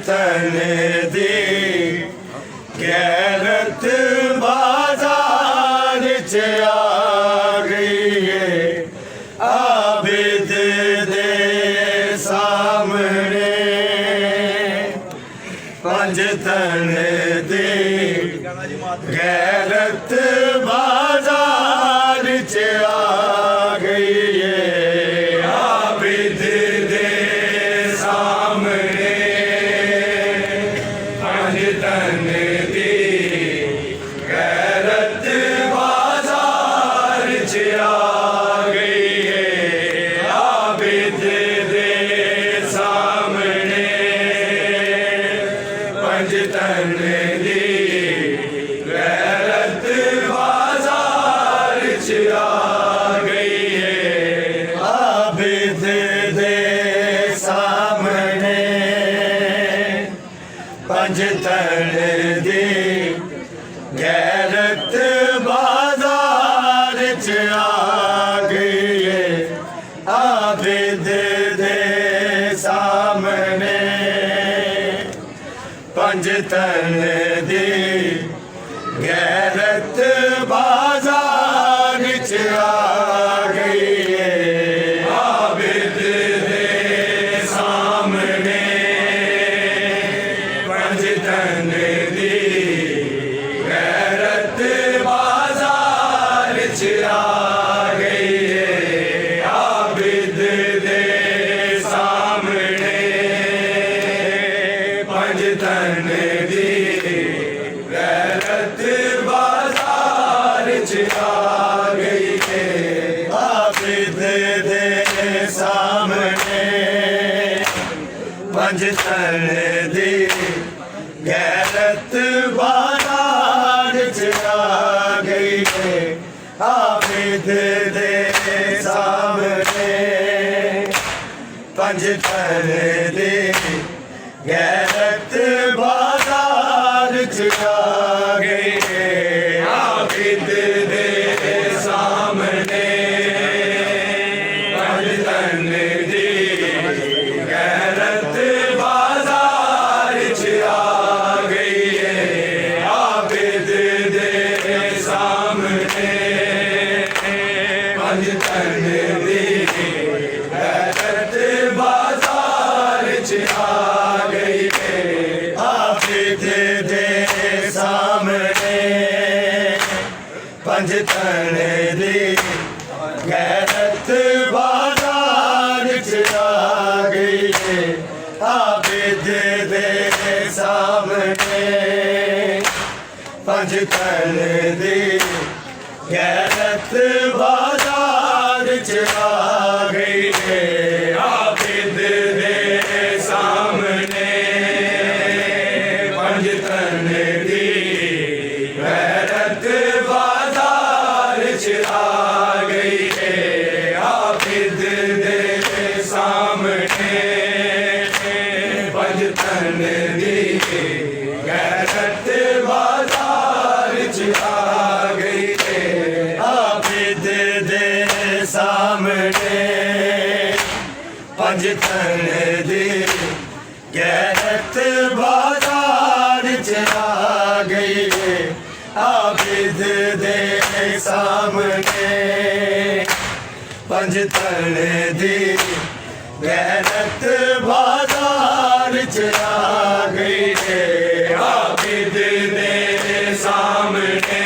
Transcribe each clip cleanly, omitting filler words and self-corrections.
तन दी गैरत बाजार च आ गई है आबिद दे सामने पंज तन दी गैरत बाजार च आ गई है आबिद दे सामने पंज तन दी गैरत बाजार च आ गई है आबिद दे सामने पंज तन दी गैरत बाजार च आ गई है आबिद दे सामने पंज तन दी गैरत बाजार च आ गई है आबिद दे सामने पंज तन दी गैरत बाजार च आ गई है आबिद दे सामने पंज तन दी गैरत बाजार च आ गई है आबिद दे सामने पंज तन दी गैरत बाजार च आ गई है आबिद दे सामने पंज तन दी गैरत बाजार च आ गई है आबिद दे सामने पंज तन दी गैरत बाजार च आ गई है आबिद दे सामने पंज तन दी गैरत बाजार च आ गई है आबिद दे सामने पंज तन दी गैरत बाजार च आ गई है आबिद दे सामने पंज तन दी गैरत बाजार च आ गई है आबिद दे सामने पंज तन दी गैरत बाजार च आ गई है आबिद दे सामने पंज तन दी गैरत बाजार च आ गई है आबिद दे सामने पंज तन दी गैरत बाजार च आ गई है आबिद दे सामने पंज तन दी गैरत बाजार च आ गई है आबिद दे सामने पंज तन दी गैरत बाजार च आ गई है आबिद दे सामने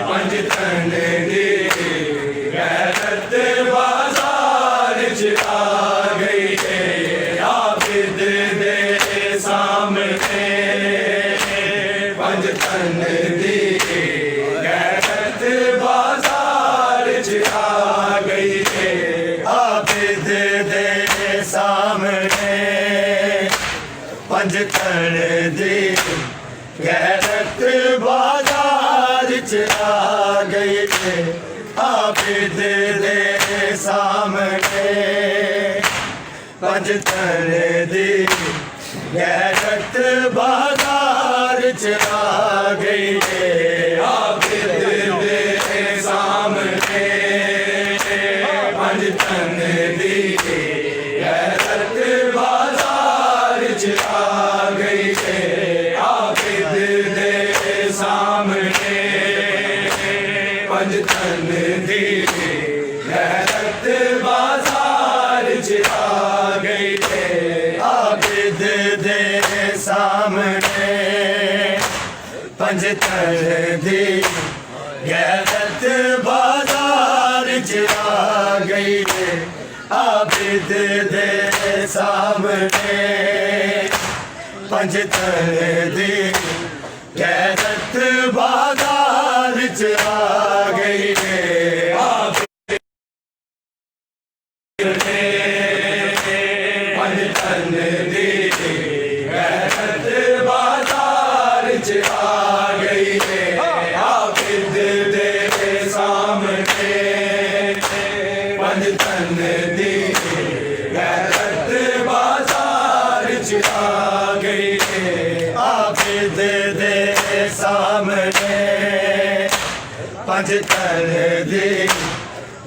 पंज तन दी गैरत बाजार च आ गई है आबिद दे सामने पंज तन दी गैरत बाजार च आ गई है आबिद दे सामने पंज तन दी गैरत बाजार च आ गई है आबिद दे सामने पंज तन दी गैरत बाजार च आ गई है आबिद दे सामने पंज तन दी गैरत बाजार च पंजतन दी गैरत बाजार च आ गई है आबिद दे सामने पंजतन दी गैरत बाजार च आ गई है आबिद दे पंजतन दी गैरत बाजार च आ गई है आबिद दे सामने पंजतन दी गैरत बाजार च आ गई है आबिद दे सामने पंजतन दी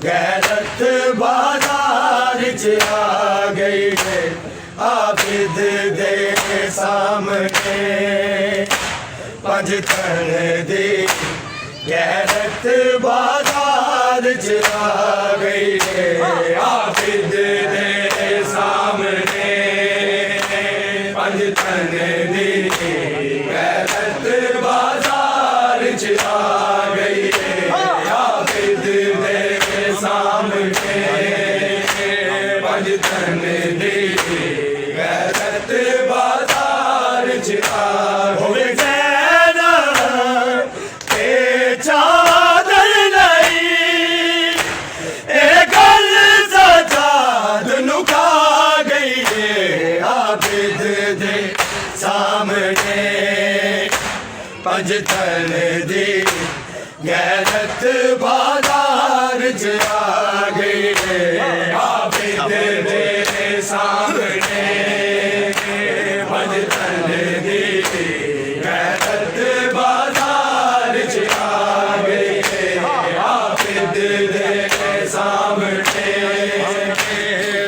गैरत बाजार च आ गई है आबिद दे सामने पंजतन दी गैरत बाजार च आ गई है आबिद दे सामने पंजतन दी गैरत बाजार च आ गई है आबिद दे सामने पंजतन दी गैरत बाजार च आ होवे जैना ते चादर नहीं ए गल सजाद नुका गई है आबिद दे सामने पंजतन दी गैरत बाजार च आ गई है आबिद दे सामने पंजतन दी गैरत बाजार च आ गई है आबिद दे सामने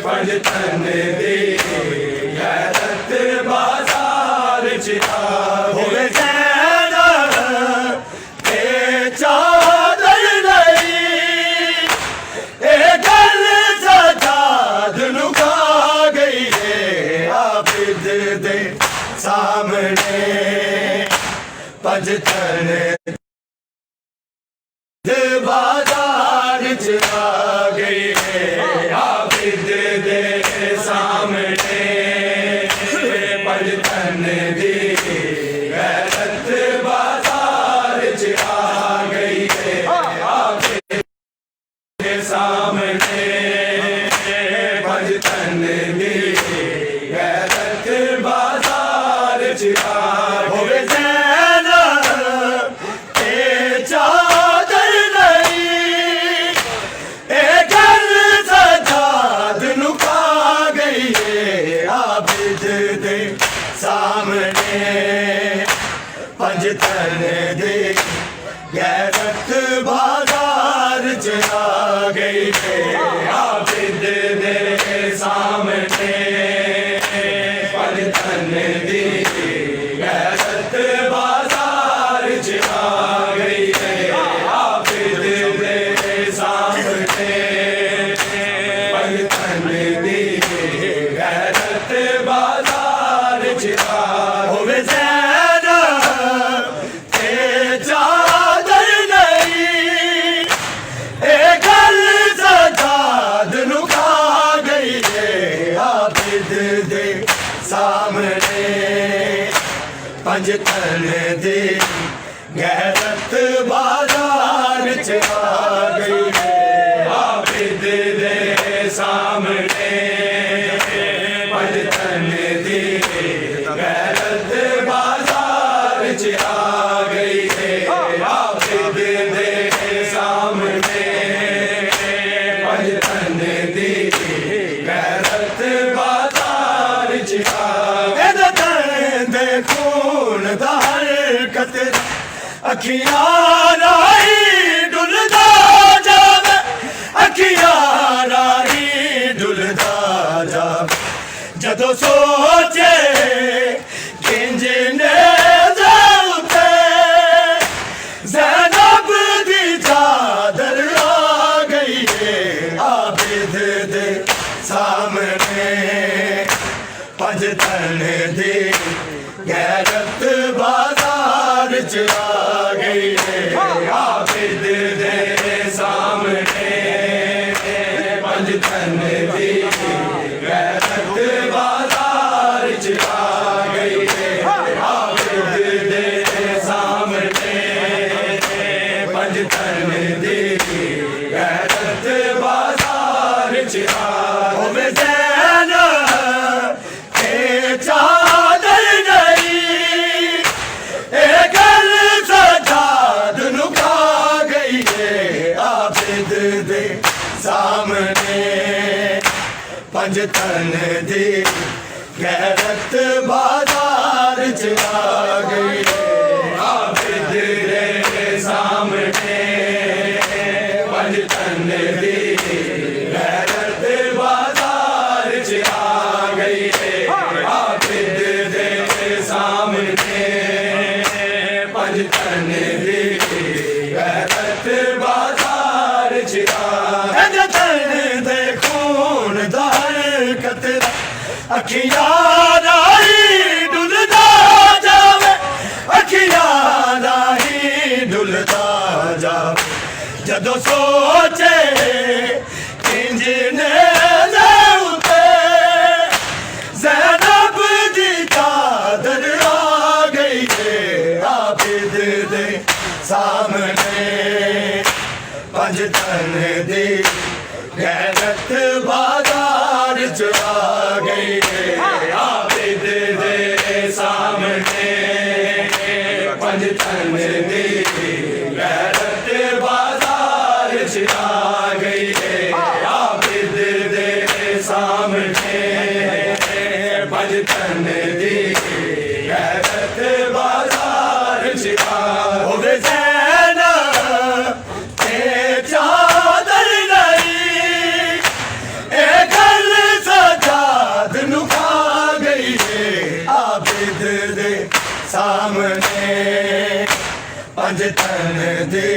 पंजतन दी गैरत बाजार च आ होवे जैना ते चादर नहीं ए गल सजाद नुका गई है आबिद दे सामने पंजतन बाजार च आ गई है आबिद दे सामने पंजतन दी गैरत बाजार च आ गई है आबिद दे सामने पंजतन दी गैरत बाजार च आ होवे जैना ते चादर नहीं ए गल सजाद नुका गई है आबिद दे सामने पंजतन दी गैरत बाजार च आ गई है आबिद दे सामने पंजतन दी गैरत बाजार च आ गई है आबिद दे सामने पंजतन दी गैरत बाजार च आ होवे जैना ते चादर नहीं ए गल सजाद नुका गई है आबिद दे सामने पंजतन दी गैरत बाजार च आ गई है आबिद दे सामने पंजतन दी गैरत बाजार च आ गई है आबिद दे सामने पंजतन दी गैरत बाजार च आ दे खून दा हरकत अखियां राही डुलदा जावे अखियां राही डुलदा जावे जदों सोचे किंज ने जाउते ज़ैनब दी चादर आ गई है आबिद दे सामने पंजतन दी गैरत बाजार च आ होवे ज़ैनब के चादर नहीं ए गल सजाद नु खा गई है आबिद दे सामने पंज तन दी गैरत बाजार च आ गई आबिद दे सामने पंज तन दी गैरत बाजार च आ गई आबिद दे सामने पंज तन दी गैरत बाजार च आ दे खून दार कतरा अखियां राही डुलदा जावे अखियां राही डुलदा जावे जदों सोचे इंजने उते ज़ैनब दी चादर आ गई है आबिद दे सामने पंज तन दी गैरत बाजार च आ गई है आबिद दे सामने पंज तन दी गैरत बाजार च आ गई है आबिद दे सामने पंज तन दी गैरत बाजार च आ होवे ज़ैनब के चादर नहीं ए गल सजाद नु खा गई है आबिद दे सामने पंज तन दी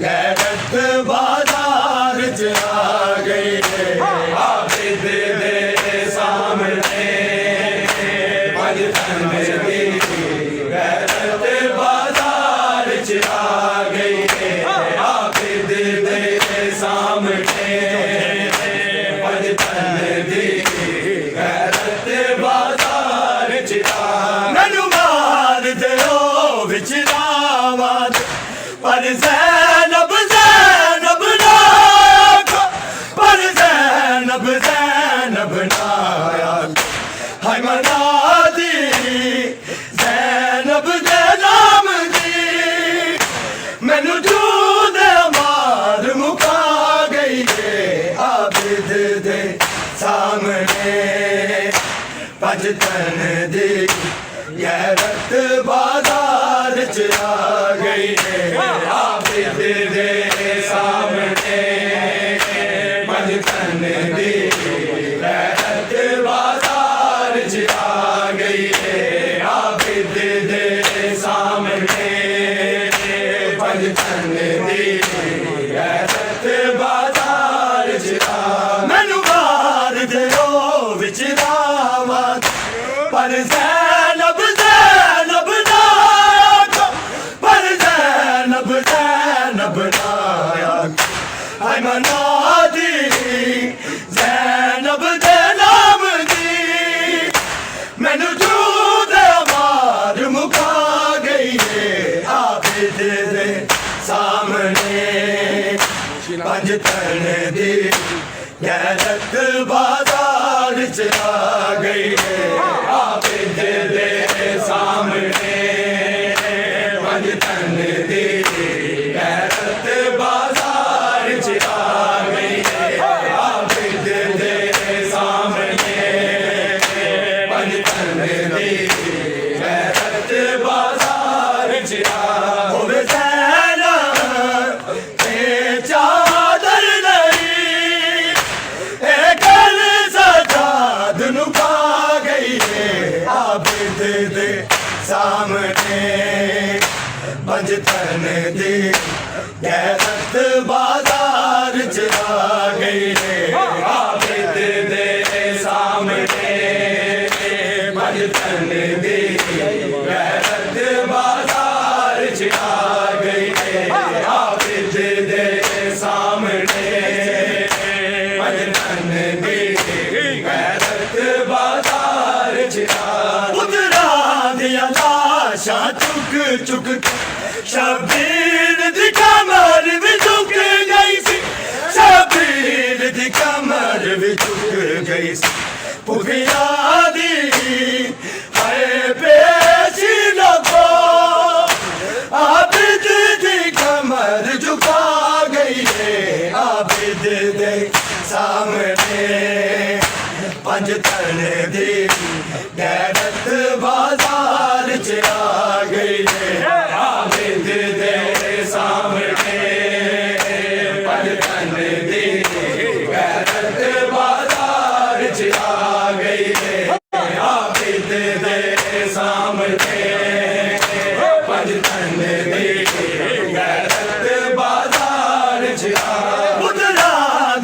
गैरत बाजार च आ गई है आबिद दे सामने पंज तन दी गैरत बाजार च आ गई है आबिद दे सामने पंज तन दी गैरत बाजार च आ मैनू मार दियो विच रावां पर ज़ैनब ज़ैनब ना आखो पर ज़ैनब ज़ैनब ना आखो हाय मना दी ज़ैनब दे नाम दी मैनू जूदे मार मुका गई है आबिद दे सामने पंज तन दी गैरत बाजार च आ गई है आबिद दे सामने पंज तन दी गैरत बाजार च आ गई है आबिद दे सामने पंज तन दी गैरत बाजार च आ मैनू मार दियो विच रावां पर ज़ैनब ज़ैनब ना आखो पर ज़ैनब ज़ैनब ना आखो हाय मना दी ज़ैनब दे नाम दी मैनू जूदे मार मुका गई है आबिद दे सामने पंज तन दी गैरत बाजार च आ गई है आबिद दे सामने पंज तन दी गैरत बाजार च आ गई है आबिद दे सामने पंज तन दी गैरत बाजार च आ होवे ज़ैनब के चादर नहीं ए गल सजाद नु खा गई है आबिद दे सामने पंज तन दी गैरत बाजार च आ गई है आबिद दे सामने पंज तन दी गैरत बाजार च आ गई है आबिद दे सामने पंज तन दी गैरत बाजार च आ उतरा दिया लाशा चुक चुक शबीर दी कमर भी झुक गई सी शबीर दी कमर कमर भी झुक गई पुफिया दी है पेशी लगो आबिद दी कमर झुका गई है आबिद दे सामने पंज तन दी गैरत बाजार च आ गई है आबिद दे सामने पंज तन दी गैरत बाजार च आ गई है आबिद दे सामने पंज तन दी गैरत बाजार च आ पुतला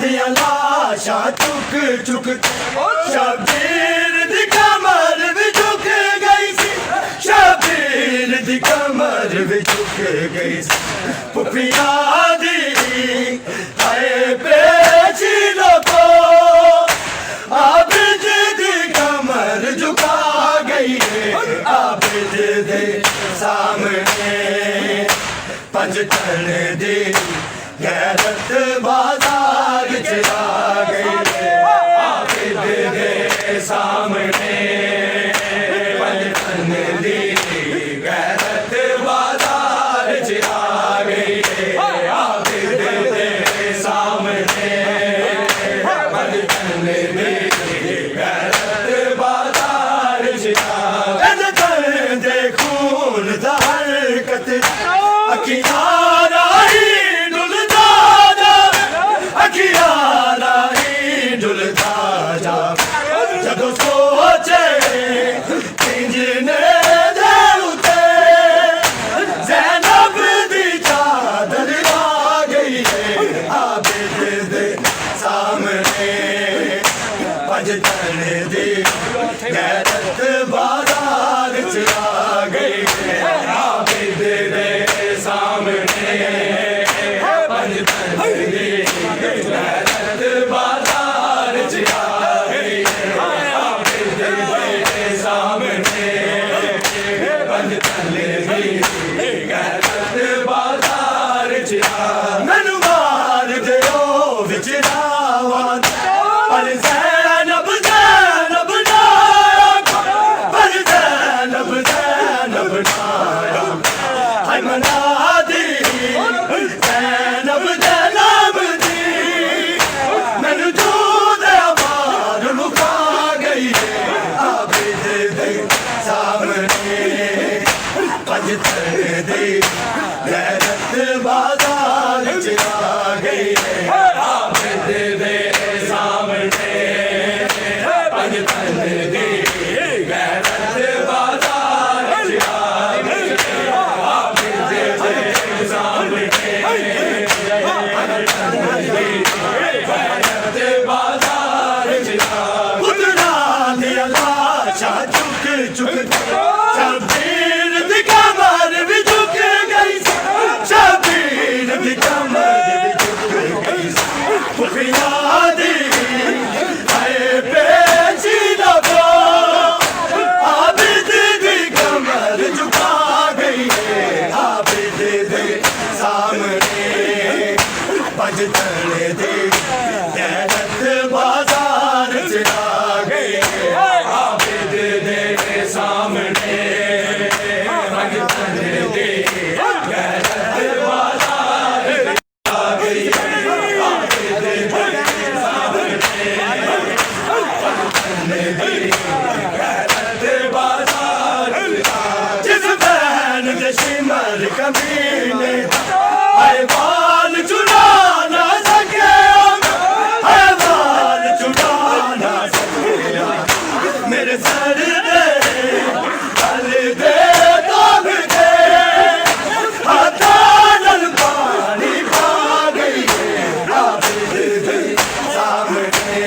दिया लाशा चुक चुक शबीर दी कमर भी झुक गई सी शबीर दी कमर भी झुक गई सी पुफिया दी हाय पेची लोगो आबिद दी कमर झुका गई है आबिद दे सामने पंज तन दी गैरत बाजार च आ गई है आबिद दे सामने पंज तन दी गैरत बाजार च आ गई है आबिद दे सामने पंज तन दी गैरत बाजार च आ गई दे खून दा हरकत अखियां राही डुलदा अखियां ही डुलदा जा जदों सोचे इंजने दे उते ज़ैनब दी चादर आ गई है आबिद दे सामने पंज तन दी गैरत बाजार च आ गई है आबिद दे सामने पंज तन दी गैरत बाजार च आ गई है आबिद दे सामने पंज तन दी गैरत बाजार च आ मैनू मार दियो विच रावां पर ज़ैनब ज़ैनब ना पर ज़ैनब ज़ैनब ना हाय मना दी ज़ैनब दे नाम दी मैनू जूदे मार मुका गई है आबिद दे सामने पंज तन दी गैरत बाजार च आ गई है आबिद दे सामने पंज तन दी गैरत बाजार च आ गई है आबिद दे सामने पंज तन दी गैरत बाजार च आ पुतला दिया लाशा चुक चुक शबीर दी कमर भी झुक गई सी शबीर दी कमर भी झुक गई सी पुफिया दी हाय पेची लगो आबिद दी कमर झुका गई है आबिद दे सामने पंज तन दी गैरत बाजार च आ गई है आबिद दे सामने पंज तन दी गैरत बाजार च आ गई है आबिद दे सामने पंज तन दी गैरत बाजार च आ जिस बहन दे शिमर कमीने हाय बाल चुरा ना सके हाय बाल चुरा ना सके मेरे सर दे गल दे दाग दे हाथा नल पानी पा गई है आबिद दे सामने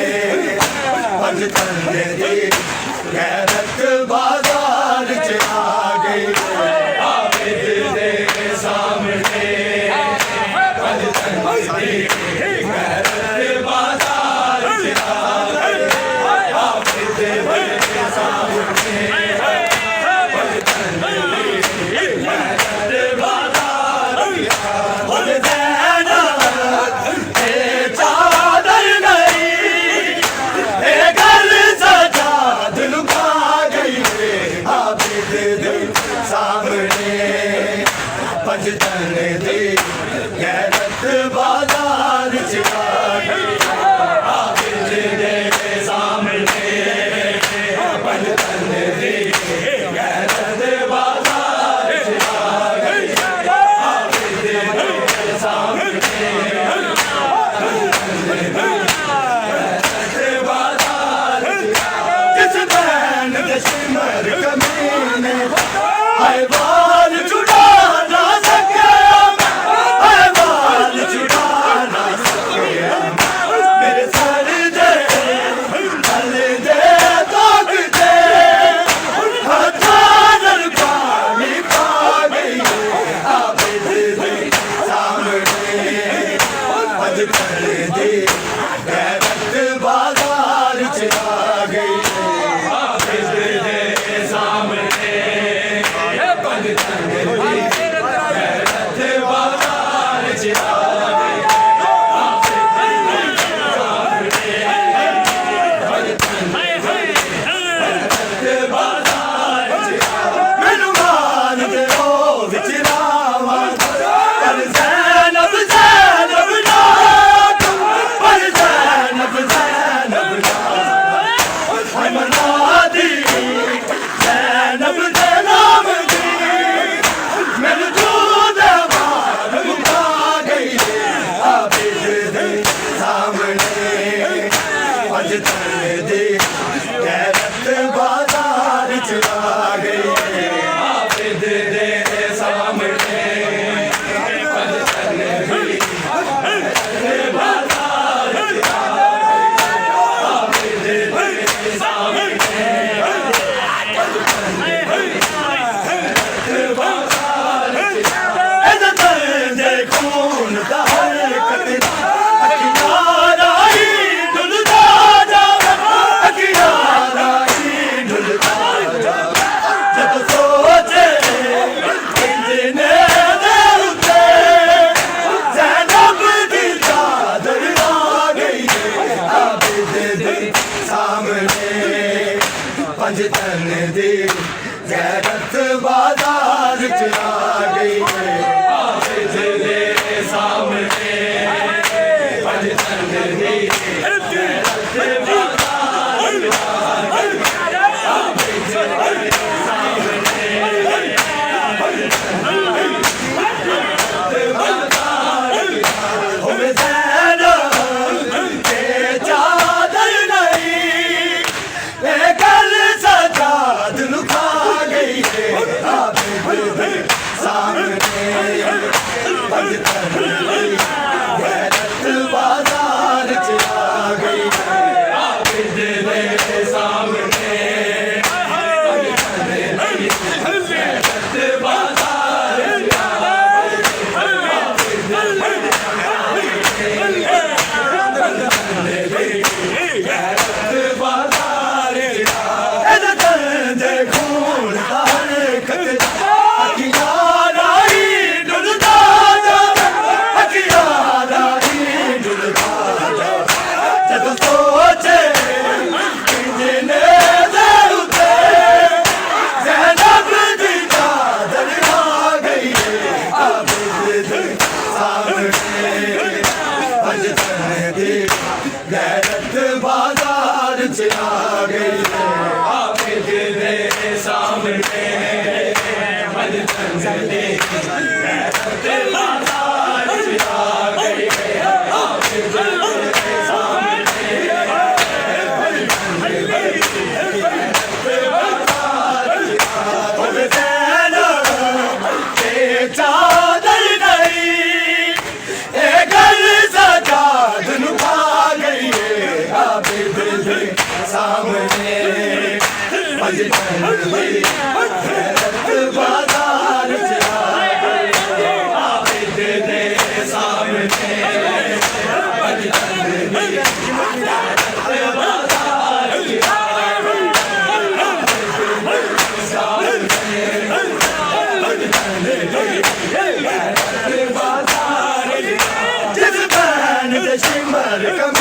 पंज तन दी गैरत बाजार च आ गई है आबिद दे सामने पंज तन दी गैरत बाजार च आ गई है आबिद दे सामने पंज तन दी गैरत बाजार च आ गई है ज़ैनब ते चादर नहीं दी गैरत बाजार चला गई है आबिद दे सामने पलटन दी गैरत बाजार चला गई आबिद दे सामने पलटन दी गैरत बाजार चला दे खून का हर कतरा पंजतन दी गैरत बाजार चला गई है आबिद दे सामने पंजतन दी गैरत बाजार चला गई आबिद दे सामने पंजतन दी गैरत बाजार हो ज़ैनब के चादर नहीं लेकर सजाद लुका गई है आबिद दे सामने पंजतन दी गैरत बाजार चला गई है आबिद दे सामने पंजतन दी गैरत बाजार चला गई गैरत बाजार खून हर कतरा अखियारा ही डुलता जावे अखियारा ही डुलता जावे जद सोचे किंजने दे उते ज़ैनब दी चादर आ गई है आबिद दे सामने पंजतन दी गैरत बाजार चला गई है आबिद दे सामने पंजतन दी गैरत बाजार चला गई है आबिद दे सामने पंजतन दी गैरत बाजार हो ज़ैनब के चादर नहीं घर सजाद लुका गई है आबिद दे सामने पंजतन दी गैरत बाजार चला गई है आबिद दे सामने पंजतन दी गैरत बाजार चला गई है सामने पंजतन दी गैरत बाजार जिस बहन शिमर कम